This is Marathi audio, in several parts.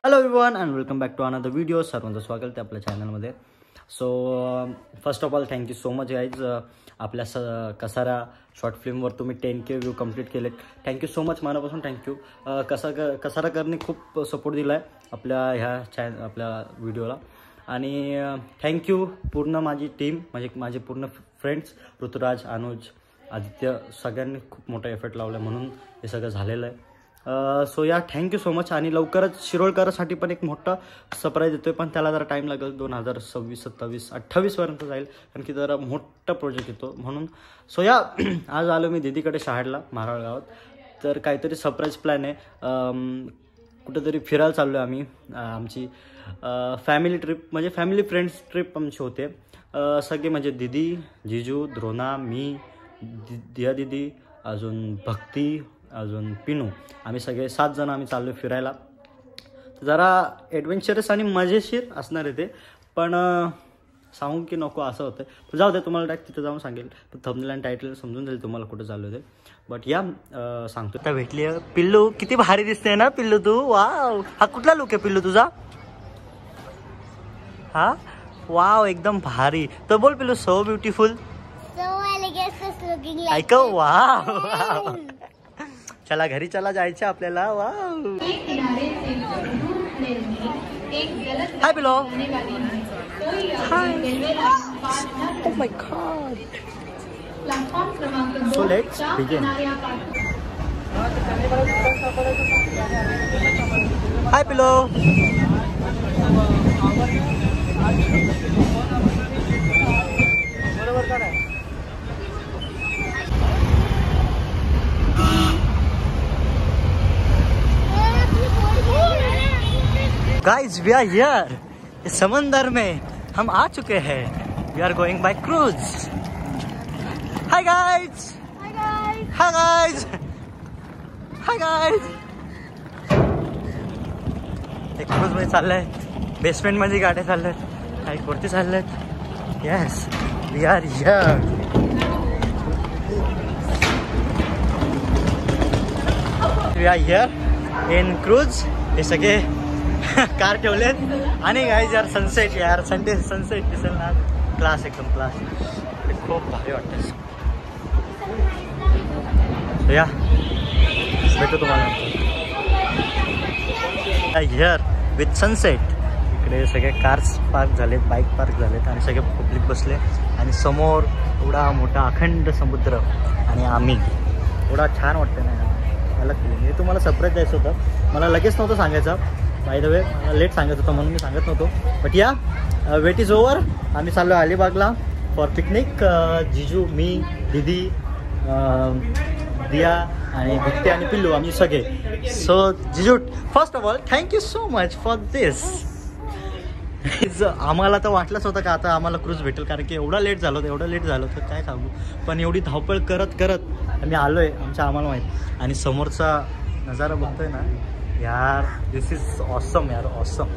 Hello everyone and welcome back to another video. सर्वांचं स्वागत आहे आपल्या चॅनलमध्ये. So first of all thank you so much guys. आपल्या कसारा शॉर्ट फिल्मवर तुम्ही 10K व्ह्यू कंप्लीट केलेत. थँक्यू सो मच, मनापासून थँक्यू. कसाराकरने खूप सपोर्ट दिला आहे आपल्या आपल्या व्हिडिओला. आणि थँक्यू पूर्ण माझी टीम, माझे पूर्ण फ्रेंड्स, ऋतुराज, अनुज, आदित्य, सगळ्यांनी खूप मोठा एफर्ट लावला म्हणून हे सगळं झालेलं आहे. सो या थँक्यू सो मच. आणि लवकरच शिरोळकरासाठी पण एक मोठा सरप्राईज येतो आहे, पण त्याला जरा टाईम लागेल. 2026, 27, 28पर्यंत जाईल, कारण की जरा मोठा प्रोजेक्ट येतो म्हणून. सो या आज आलो मी दीदीकडे शहाडला, माराळ गावात. तर काहीतरी सरप्राईज प्लॅन आहे. कुठेतरी फिरायला चाललो आहे आम्ही. आमची फॅमिली ट्रिप, म्हणजे फॅमिली फ्रेंड्स ट्रिप आमची होते. सगळे म्हणजे दीदी, जिजू, द्रोणा, मी, दिया दीदी, अजून भक्ती, अजून पिनू, आम्ही सगळे 7 जण आम्ही चाललो फिरायला. जरा ॲडव्हेंचरस आणि मजेशीर असणार आहे ते, पण सांगू की नको असं होतं. तर जाऊ दे, तुम्हाला डायरेक्ट तिथं जाऊन सांगेल. थंबनेल आणि टायटल समजून जाईल तुम्हाला कुठं चालू होते. बट या सांगतो. आता भेटली पिल्लू, किती भारी दिसते ना पिल्लू तू. वाव, हा कुठला लुक आहे पिल्लू तुझा? हा वाव, एकदम भारी. तर बोल पिल्लू, सो ब्युटिफुल, ऐक. वाव, चला घरी चला, जायचं आपल्याला. Wow, hi pillow. Hi, oh my god. So let's begin. Hi pillow. बरोबर का नाही? Guys, we are here. इस समंदर में हम आ चुके हैं. We are going by cruise. Hi guys. Hi guys. Hi guys. Hi guys. एक क्रूज मध्ये चाललंय, बेसमेंट मध्ये गाड्या चालल्यात, काही वरती चालल्यात. Yes, we are here. We are here in cruise. हे सगळे कार ठेवलेत. आणि गाईज यार, सनसेट यार, सनसेट दिसेल ना, क्लास, एकदम क्लास. खूप भारी वाटतं. या भेटू तुम्हाला हिअर विथ सनसेट. इकडे सगळे कार्स पार्क झालेत, बाईक पार्क झालेत, आणि सगळे पब्लिक बसले. आणि समोर एवढा मोठा अखंड समुद्र, आणि आम्ही. एवढा छान वाटतं ना मला. हे तुम्हाला सरप्राईज द्यायचं होतं, मला लगेच नव्हतं सांगायचं. बाय द वे, मला लेट सांगायचं होतं म्हणून मी सांगत नव्हतो. बट या वेट इज ओव्हर. आम्ही चाललो अलिबागला फॉर पिकनिक. जिजू, मी, दीदी, दिया आणि भक्ती आणि पिल्लू, आम्ही सगळे. सो जिजू, first of all thank you so much for this. आम्हाला तर वाटलंच होतं का आता आम्हाला क्रूज भेटेल, कारण की एवढं लेट झालं होतं काय सांगू. पण एवढी धावपळ करत आम्ही आलो आहे, आम्हाला माहीत. आणि समोरचा नजारा बघतोय ना यार, दिस इज ऑसम यार, ऑसम.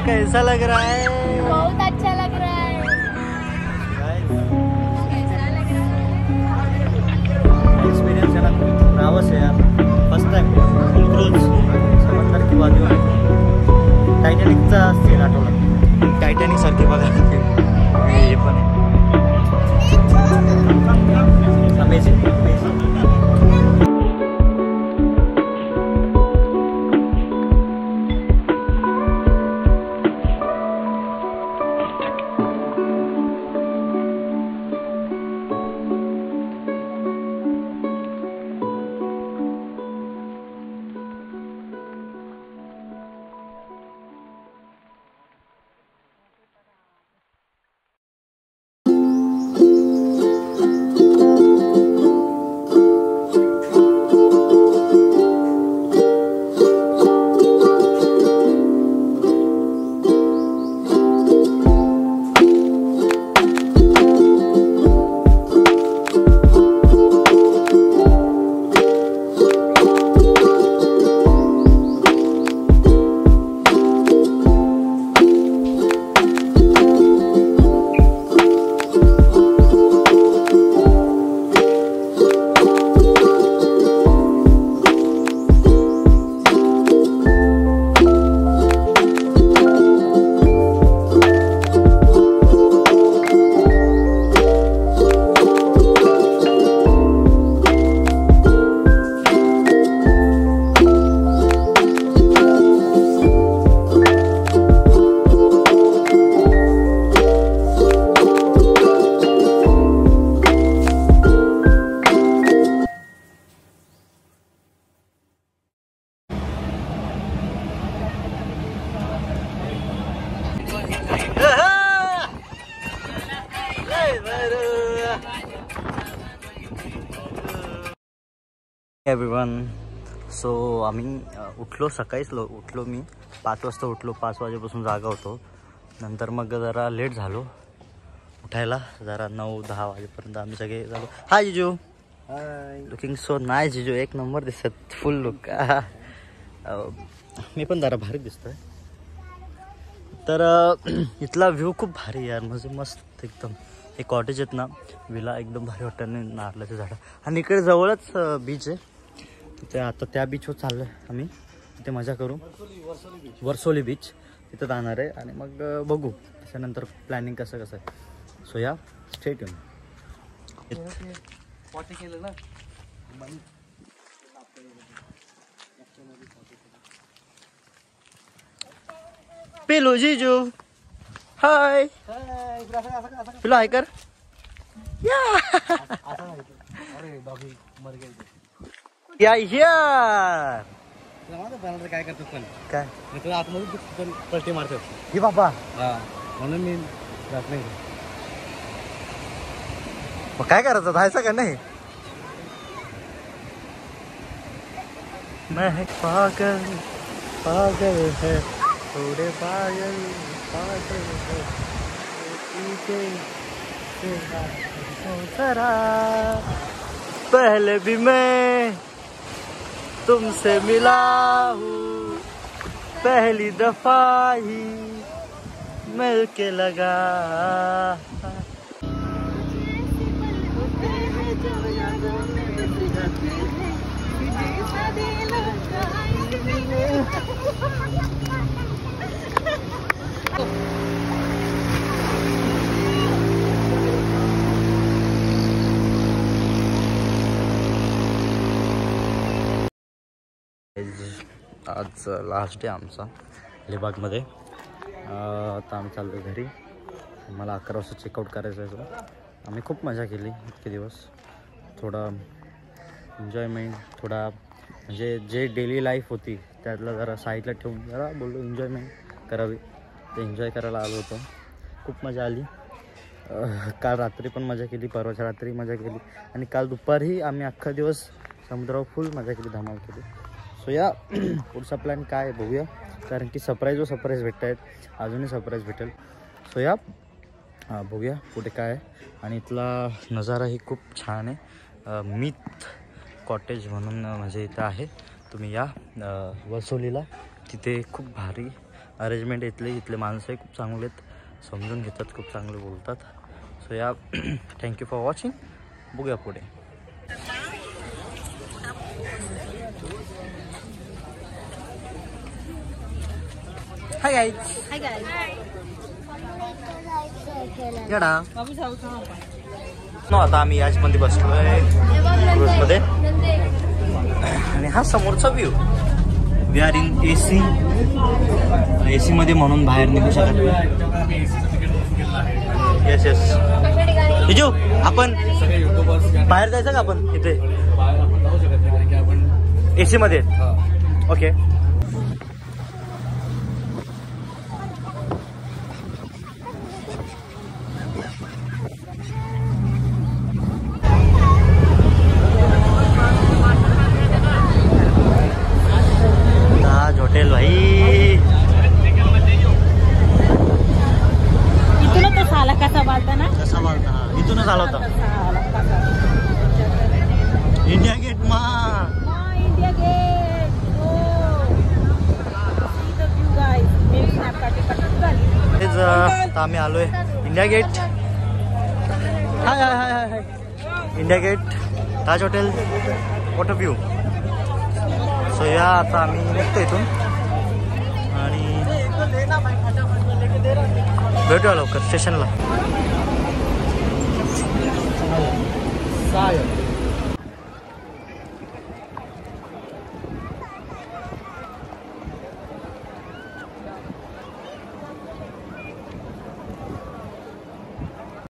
कैसा लग रहा है? बहुत अच्छा लग रहा है. एक्सपीरियंस है ना, नावस है यार. फर्स्ट टाइम क्रूज, समंदर की बाजू आहे. टायटॅनिकचा सीन आठवला, टायटॅनिक सारखी बघा. हे पण आहे अमेझिंग. एव्हरीवन. सो आम्ही उठलो सकाळीच उठलो मी 5 वाजता उठलो. 5 वाजेपासून जागा होतो. नंतर मग जरा लेट झालो उठायला. जरा 9-10 वाजेपर्यंत आम्ही सगळे झालो. हाय जिजू. लुकिंग सो नाईस जिजू. एक नंबर दिसत फुल लुक. मी पण जरा भारी दिसतोय. तर इथला व्ह्यू खूप भारी यार. म्हणजे मस्त एकदम. हे कॉटेज आहेत ना विला एकदम भारी वाटतं. नारळाचे झाडं आणि इकडे जवळच बीच आहे. तिथे आता त्या बीचवर चाललो आहे आम्ही. तिथे मजा करू. वर्सोली बीच तिथं जाणार आहे आणि मग बघू त्याच्यानंतर प्लॅनिंग कसं आहे. सो या स्टे ट्यून. पिलू जीजू हाय. पिलू हाय कर. या काय करतो पण काय तुला आतमध्ये पण पलटी मारतो ही बाबा. म्हणून मी जात नाही. मग काय करायचं जायचं का नाही. मैं पागल पागल है थोड़े पागल पागल है जरा पहले भी मैं तुमसे मिला हूँ पहली दफा ही मिल के लगा. आज लास्ट डे आमचा अलिबागमध्ये. आता आम्ही चाललो घरी. मला 11 वाजता चेकआउट करायचं आहे. आम्ही खूप मजा केली इतके दिवस. थोडा एन्जॉयमेंट थोडा म्हणजे जे डेली लाईफ होती त्यातला जरा साईडला ठेवून जरा बोललो एन्जॉयमेंट करावी. ते एन्जॉय करायला आलो होतो. खूप मजा आली. काल रात्री पण मजा केली. परवाच्या रात्री मजा केली आणि काल दुपारही आम्ही अख्खा दिवस समुद्रावर फुल मजा केली. धमाल केली. सो या पुढचा प्लॅन काय आहे बघूया. कारण की सरप्राईज भेटत आहेत. अजूनही सरप्राईज भेटेल. सो या बघूया कुठे काय आहे. आणि इथला नजाराही खूप छान आहे. मिथ कॉटेज म्हणून म्हणजे इथं आहे. तुम्ही या वर्सोलीला. तिथे खूप भारी अरेंजमेंट. इथले माणसंही खूप चांगले आहेत. समजून घेतात. खूप चांगले बोलतात. सो या थँक्यू फॉर वॉचिंग. बघूया पुढे. Hi guys. Hi guys. येडा नो. आता आम्ही याचमध्ये बसलोय क्रूजमध्ये आणि हा समोरचा view. We are in AC मध्ये म्हणून बाहेर निघू शकत. येस जिजू आपण बाहेर जायचं का आपण इथे एसी मध्ये. ओके. हॉटेल भाई इथूनच तसा आला कसा बालता ना. कसा बालता. इथूनच आला होता. इंडिया गेट मा. India Gate. तेच आम्ही आलोय India Gate. Hi hi hi hi hi. India Gate Taj hotel water view. So या आता आम्ही निघतो इथून आणि भेटूया लवकर स्टेशनला.